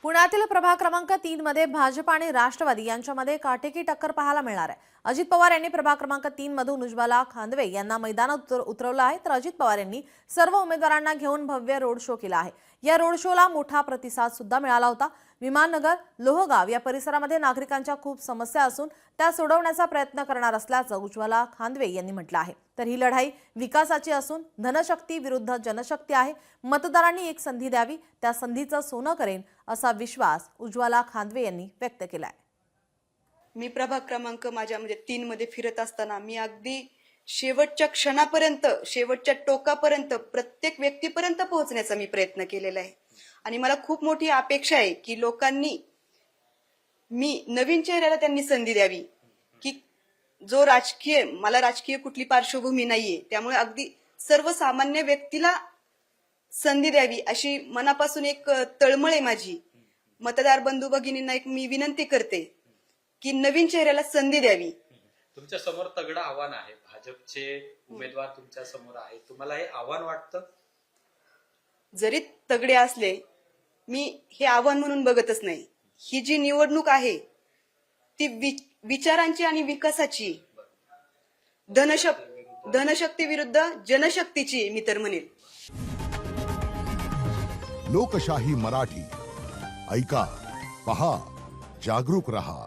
पुण्यातील प्रभाग क्रमांक 3 मध्ये भाजप आणि राष्ट्रवादी यांच्यामध्ये काटेकी टक्कर पाहायला मिळणार आहे। अजित पवार यांनी प्रभाग क्रमांक 3 मधून उज्ज्वला खांदवे यांना मैदानात उतरवलं आहे, तर अजित पवार यांनी सर्व उमेदवारांना घेऊन भव्य रोड शो केला आहे। या रोड शोला मोठा प्रतिसाद सुद्धा मिळाला होता। विमाननगर, लोहगाव या परिसरामध्ये नागरिकांच्या खूप समस्या असून त्या सोडवण्याचा प्रयत्न करणार असल्याचं उज्ज्वला खांदवे यांनी म्हटलं आहे। तर ही लढाई विकासाची असून धनशक्ती विरुद्ध जनशक्ती आहे। मतदारांनी एक संधी द्यावी, त्या संधीचं सोनं करेन असा विश्वास उज्ज्वला खांदवे यांनी व्यक्त केलाय। मी प्रभाग क्रमांक माझ्या 3 मध्ये फिरत असताना मी अगदी शेवटच्या क्षणापर्यंत, शेवटच्या टोकापर्यंत, प्रत्येक व्यक्तीपर्यंत पोहोचण्याचा मी प्रयत्न केलेला आहे। आणि मला खूप मोठी अपेक्षा आहे की लोकांनी, मी नवीन चेहऱ्याला त्यांनी संधी द्यावी, की जो मला राजकीय कुठली पार्श्वभूमी नाहीये, त्यामुळे अगदी सर्वसामान्य व्यक्तीला संधी द्यावी अशी मनापासून एक तळमळ आहे माझी। मतदार बंधू भगिनींना एक मी विनंती करते की नवीन चेहऱ्याला संधी द्यावी। तुमच्या समोर तगडं आव्हान आहे, भाजपचे उमेदवार तुमच्या समोर आहे, तुम्हाला हे आव्हान वाटतं? जरी तगडे असले, मी हे आव्हान म्हणून बघतच नाही। ही जी निवडणूक आहे ती विचारांची आणि विकासाची, धनशक्ती विरुद्ध जनशक्तीची मी तर म्हणेल। लोकशाही मराठी ऐका, पहा, जागरूक रहा।